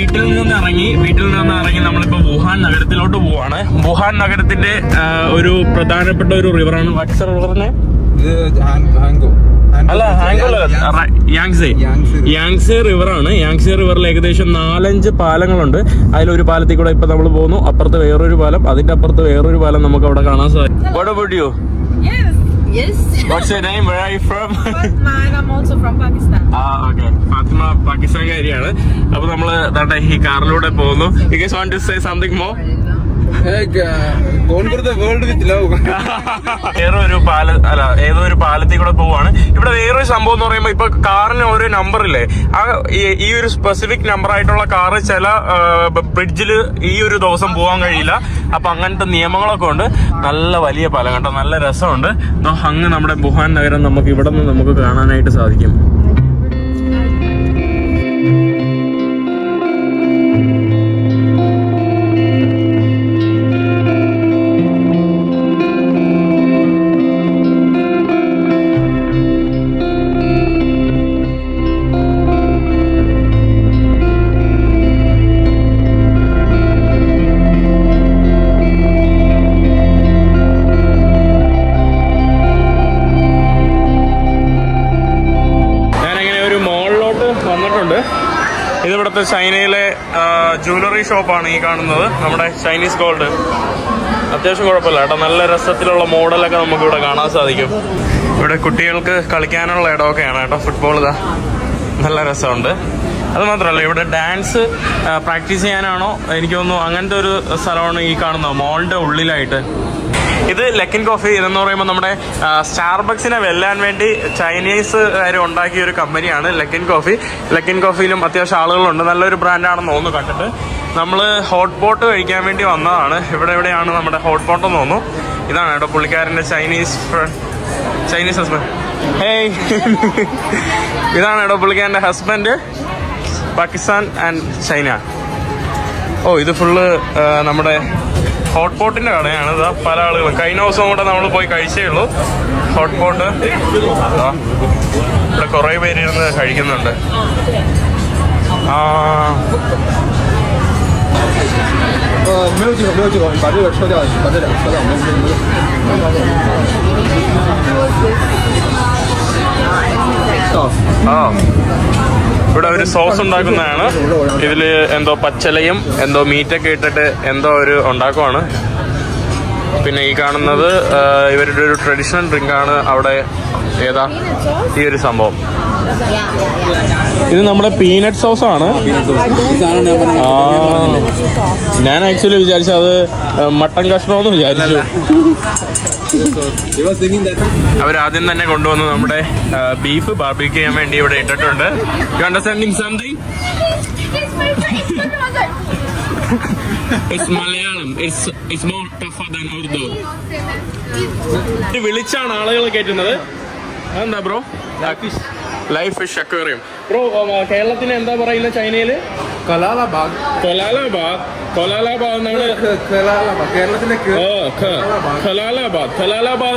വീട്ടിൽ നിന്ന് ഇറങ്ങി നമ്മളിപ്പോ വുഹാൻ നഗരത്തിലോട്ട് പോവാണ്. വുഹാൻ നഗരത്തിന്റെ ഒരു പ്രധാനപ്പെട്ട ഒരു റിവറാണ്. വാട്ട്സ് റിവറിനെ അല്ല യാങ്സെ റിവറാണ്. യാങ്സെ റിവറിൽ ഏകദേശം 4-5 പാലങ്ങളുണ്ട്. അതിലൊരു പാലത്തിൽ കൂടെ ഇപ്പൊ നമ്മൾ പോകുന്നു. അപ്പുറത്ത് വേറൊരു പാലം, അതിന്റെ അപ്പുറത്ത് വേറൊരു പാലം നമുക്ക് അവിടെ കാണാൻ സാധിക്കും. What about you? Yes. What's your name? Where are you from? Fatma, and I'm also from Pakistan. Okay. Fathima പാകിസ്ഥാൻകാരിയാണ്. അപ്പൊ നമ്മള് ഈ കാറിലൂടെ പോകുന്നു. You guys want to say something more? ഏതോ ഒരു പാലത്തിൽ കൂടെ പോവാണ്. ഇവിടെ വേറൊരു സംഭവം എന്ന് പറയുമ്പോ ഇപ്പൊ കാറിന് ഓരോ നമ്പർ ഇല്ലേ, ഈ ഒരു സ്പെസിഫിക് നമ്പർ ആയിട്ടുള്ള കാറ് ചില ബ്രിഡ്ജില് ഈ ഒരു ദിവസം പോകാൻ കഴിയില്ല. അപ്പൊ അങ്ങനത്തെ നിയമങ്ങളൊക്കെ ഉണ്ട്. നല്ല വലിയ പാലം കേട്ടോ, നല്ല രസമുണ്ട്. അങ്ങ് നമ്മുടെ വുഹാൻ നഗരം നമുക്ക് ഇവിടെ നിന്ന് നമുക്ക് കാണാനായിട്ട് സാധിക്കും. ഇത് ഇവിടുത്തെ ചൈനയിലെ ജ്വല്ലറി ഷോപ്പാണ് ഈ കാണുന്നത്. നമ്മുടെ ചൈനീസ് ഗോൾഡ് അത്യാവശ്യം കുഴപ്പമില്ല കേട്ടോ. നല്ല രസത്തിലുള്ള മോഡലൊക്കെ നമുക്ക് ഇവിടെ കാണാൻ സാധിക്കും. ഇവിടെ കുട്ടികൾക്ക് കളിക്കാനുള്ള ഇടമൊക്കെയാണ് കേട്ടോ. ഫുട്ബോൾ ഇതാ നല്ല രസമുണ്ട്. അത് മാത്രമല്ല ഇവിടെ ഡാൻസ് പ്രാക്ടീസ് ചെയ്യാനാണോ എനിക്ക് തോന്നുന്നു അങ്ങനത്തെ ഒരു സ്ഥലമാണ് ഈ കാണുന്നത് മോളിന്റെ ഉള്ളിലായിട്ട്. ഇത് ലക്കിൻ കോഫി ഇതെന്ന് പറയുമ്പോൾ നമ്മുടെ സ്റ്റാർബക്സിനെ വെല്ലാൻ വേണ്ടി ചൈനീസുകാർ ഉണ്ടാക്കിയ ഒരു കമ്പനിയാണ് ലക്കിൻ കോഫി. ലക്കിൻ കോഫിയിലും അത്യാവശ്യം ആളുകളുണ്ട്. നല്ലൊരു ബ്രാൻഡാണെന്ന് തോന്നുന്നു കണ്ടിട്ട്. നമ്മൾ ഹോട്ട് പോട്ട് കഴിക്കാൻ വേണ്ടി വന്നതാണ്. എവിടെയാണ് നമ്മുടെ ഹോട്ട് പോട്ട് എന്ന് തോന്നുന്നു. ഇതാണ് കേട്ടോ പുള്ളിക്കാരൻ്റെ ചൈനീസ് ഹസ്ബൻഡ്. ഹേയ് ഇതാണ് കേട്ടോ പുള്ളിക്കാരൻ്റെ ഹസ്ബൻഡ്. Pakistan and China. ഇത് ഫുള്ള് നമ്മുടെ ഹോട്ട് പോട്ടിന്റെ കടയാണ്. ഇതാ പല ആളുകളും കഴിഞ്ഞ ദിവസം കൂടെ നമ്മൾ പോയി കഴിച്ചേ ഉള്ളൂ. ഹോട്ട് പോട്ട് ഇവിടെ കുറേ പേര് ഇരുന്ന് കഴിക്കുന്നുണ്ട്. ഇവിടെ ഒരു സോസ് ഉണ്ടാക്കുന്നതാണ്. ഇതില് എന്തോ പച്ചലയും എന്തോ മീറ്റൊക്കെ ഇട്ടിട്ട് എന്തോ ഒരു ഉണ്ടാക്കുവാണ്. പിന്നെ ഈ കാണുന്നത് ഇവരുടെ ഒരു ട്രഡീഷണൽ ഡ്രിങ്കാണ്. അവിടെ ഏതാ ഈ ഒരു സംഭവം. ഇത് നമ്മുടെ പീനട്ട് സോസ് ആണ്. ഞാൻ ആക്ച്വലി വിചാരിച്ചു അത് മട്ടൻ കഷ്ണമെന്ന് വിചാരിച്ചു. അവരാദ്യം തന്നെ കൊണ്ടുവന്ന് നമ്മുടെ ബീഫ് ബാർബിക്യൂ ചെയ്യാൻ വേണ്ടി ഇവിടെ ഇട്ടിട്ടുണ്ട്. You understanding something? It's Malayalam. It's more tougher than Urdu. ഇത് വിളിച്ചാണ് ആളുകൾ കേട്ടുന്നത്. അതെന്താ bro? Life fish aquarium. Bro കേരളത്തിന് എന്താ പറയുന്നത് ചൈനയില്? കൊലാലാബാഗ് എന്നാണ് ഖലാലാബാദ്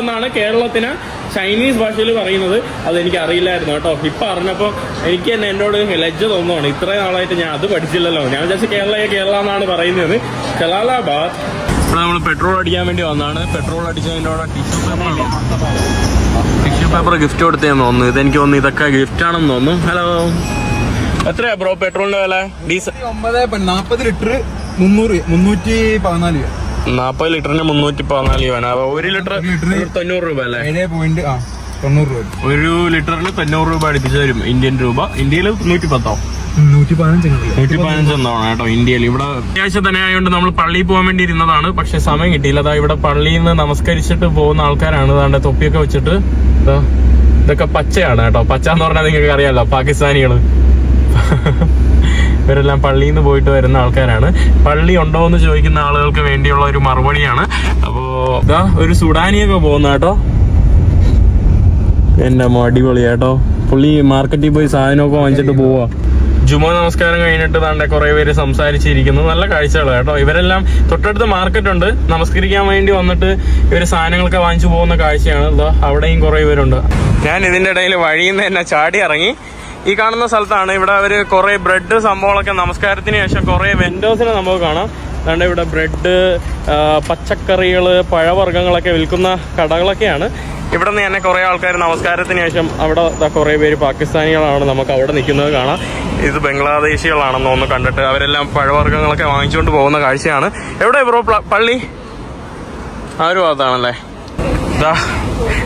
എന്നാണ് കേരളത്തിന് ചൈനീസ് ഭാഷയിൽ പറയുന്നത്. അതെനിക്ക് അറിയില്ലായിരുന്നു കേട്ടോ. ഇപ്പൊ അറിഞ്ഞപ്പോ എനിക്ക് തന്നെ എന്നോട് ലജ്ജ തോന്നുവാണ്. ഇത്രയും നാളായിട്ട് ഞാൻ അത് പഠിച്ചില്ലല്ലോ. ഞാൻ വിചാരിച്ച കേരള എന്നാണ് പറയുന്നത്. ഖലാലാബാദ്. ഇവിടെ നമ്മൾ പെട്രോൾ അടിക്കാൻ വേണ്ടി വന്നതാണ്. പെട്രോൾ അടിച്ചതിൻ്റെ അവിടെ ടിഷ്യൂ പേപ്പർ ഗിഫ്റ്റ് കൊടുത്തേന്ന് തോന്നുന്നു. ഇതെനിക്ക് തോന്നുന്നു ഇതൊക്കെ ഗിഫ്റ്റ് ആണെന്ന് തോന്നുന്നു. ഹലോ, എത്രയാ ബ്രോ പെട്രോളിന്റെ വില? ഡീസൽ 40 ലിറ്റർ 314 രൂപ. 40 ലിറ്ററിന് 314 രൂപ. 1 ലിറ്റർ 90 രൂപ അല്ലേ? 7.90 രൂപ. 1 ലിറ്ററിന് 90 രൂപ അടുപ്പിച്ച് വരും ഇന്ത്യൻ രൂപ. ഇന്ത്യയിൽ 110 115 എന്നാണ് കേട്ടോ ഇന്ത്യയിൽ. ഇവിടെ അത്യാവശ്യം തന്നെ ആയതുകൊണ്ട് നമ്മൾ പള്ളിയിൽ പോകാൻ വേണ്ടി ഇരുന്നതാണ്. പക്ഷെ സമയം കിട്ടിയില്ല. അതാ ഇവിടെ പള്ളിയിൽ നിന്ന് നമസ്കരിച്ചിട്ട് പോകുന്ന ആൾക്കാരാണ്. അതാണ്ട് തൊപ്പിയൊക്കെ വെച്ചിട്ട്. ഇതൊക്കെ പച്ചയാണ് കേട്ടോ. പച്ച എന്ന് പറഞ്ഞാൽ നിങ്ങൾക്ക് അറിയാലോ, പാകിസ്ഥാനികള്. ഇവരെല്ലാം പള്ളിയിൽ നിന്ന് പോയിട്ട് വരുന്ന ആൾക്കാരാണ്. പള്ളി ഉണ്ടോ എന്ന് ചോദിക്കുന്ന ആളുകൾക്ക് വേണ്ടിയുള്ള ഒരു മറുപടിയാണ്. അപ്പോ ഇതാ ഒരു സുഡാനിയൊക്കെ പോകുന്ന കേട്ടോ. എന്റെ അടിപൊളി കേട്ടോ. പുള്ളി മാർക്കറ്റിൽ പോയി സാധനമൊക്കെ വാങ്ങിച്ചിട്ട് പോവാ. ജുമാ നമസ്കാരം കഴിഞ്ഞിട്ട് താണ്ടെ കുറെ പേര് സംസാരിച്ചിരിക്കുന്നു. നല്ല കാഴ്ചകൾ കേട്ടോ. ഇവരെല്ലാം തൊട്ടടുത്ത് മാർക്കറ്റ് ഉണ്ട്. നമസ്കരിക്കാൻ വേണ്ടി വന്നിട്ട് ഇവര് സാധനങ്ങളൊക്കെ വാങ്ങിച്ചു പോകുന്ന കാഴ്ചയാണ്. അവിടെയും കുറെ പേരുണ്ട്. ഞാൻ ഇതിന്റെ ഇടയിൽ വഴിയിൽ നിന്ന് തന്നെ ചാടി ഇറങ്ങി. ഈ കാണുന്ന സ്ഥലത്താണ്. ഇവിടെ അവർ കുറേ ബ്രെഡ് സംഭവങ്ങളൊക്കെ നമസ്കാരത്തിന് ശേഷം കുറേ വെൻഡേഴ്സിനെ നമുക്ക് കാണാം. അതുകൊണ്ട് ഇവിടെ ബ്രെഡ്, പച്ചക്കറികൾ, പഴവർഗ്ഗങ്ങളൊക്കെ വിൽക്കുന്ന കടകളൊക്കെയാണ്. ഇവിടെ നിന്ന് തന്നെ കുറേ ആൾക്കാർ നമസ്കാരത്തിന് ശേഷം അവിടെ കുറേ പേര് പാകിസ്ഥാനികളാണ് നമുക്ക് അവിടെ നിൽക്കുന്നത് കാണാം. ഇത് ബംഗ്ലാദേശികളാണെന്ന് ഒന്ന് കണ്ടിട്ട് അവരെല്ലാം പഴവർഗ്ഗങ്ങളൊക്കെ വാങ്ങിച്ചുകൊണ്ട് പോകുന്ന കാഴ്ചയാണ്. എവിടെ ബ്രോ പള്ളി? ആ ഒരു ഭാഗത്താണല്ലേ. ഇതാ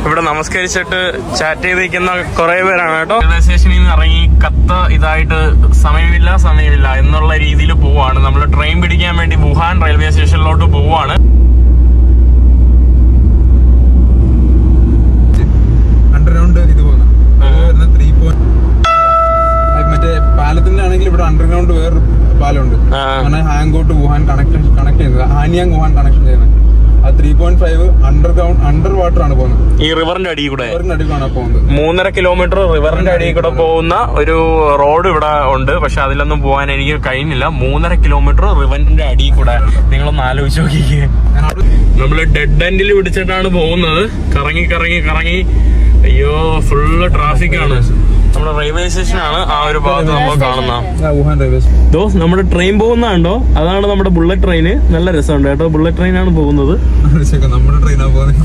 ഇവിടെ നമസ്കരിച്ചിട്ട് ചാറ്റ് ചെയ്തിരിക്കുന്ന കുറെ പേരാണ് കേട്ടോ. റെയിൽവേ സ്റ്റേഷനിൽ നിന്ന് ഇറങ്ങി കത്ത് ഇതായിട്ട് സമയമില്ല എന്നുള്ള രീതിയിൽ പോവാണ്. നമ്മൾ ട്രെയിൻ പിടിക്കാൻ വേണ്ടി വുഹാൻ റെയിൽവേ സ്റ്റേഷനിലോട്ട് പോവാണ്. അണ്ടർഗ്രൗണ്ട് ഇത് പോകുന്ന മറ്റേ പാലത്തിന്റെ ആണെങ്കിൽ ഇവിടെ അണ്ടർഗ്രൗണ്ട് വേറൊരു പാലമുണ്ട്. ഹാങ്കോട്ട് വുഹാൻ കണക്ട് ചെയ്യുന്നത്, ഹാനിയാങ് വുഹാൻ കണക്ഷൻ ചെയ്യുന്നത്. ആ 3.5 അണ്ടർഗ്രൗണ്ട് അണ്ടർ വാട്ടർ ആണ് പോകുന്നത്. ഈ റിവറിന്റെ അടിയിൽ കൂടെ പോകുന്നത് 3.5 കിലോമീറ്റർ റിവറിന്റെ അടിയിൽ കൂടെ പോകുന്ന ഒരു റോഡ് ഇവിടെ ഉണ്ട്. പക്ഷെ അതിലൊന്നും പോകാൻ എനിക്ക് കഴിഞ്ഞില്ല. 3.5 കിലോമീറ്റർ റിവറിന്റെ അടിയിൽ കൂടെ. നിങ്ങളൊന്ന് ആലോചിച്ച് നോക്കിക്കേ. നമ്മള് ഡെഡ് എൻഡിൽ പിടിച്ചിട്ടാണ് പോകുന്നത്. കറങ്ങി അയ്യോ ഫുള്ള് ട്രാഫിക് ആണ്. നമ്മുടെ റെയിൽവേ സ്റ്റേഷനാണ് ആ ഒരു ഭാഗത്ത് നമ്മൾ കാണുന്ന. നമ്മുടെ ട്രെയിൻ പോകുന്നുണ്ടോ? അതാണ് നമ്മുടെ ബുള്ളറ്റ് ട്രെയിന്. നല്ല രസമുണ്ട് കേട്ടോ. ബുള്ളറ്റ് ട്രെയിനാണ് പോകുന്നത്. നമ്മുടെ ട്രെയിനാണ് പോകുന്നത്.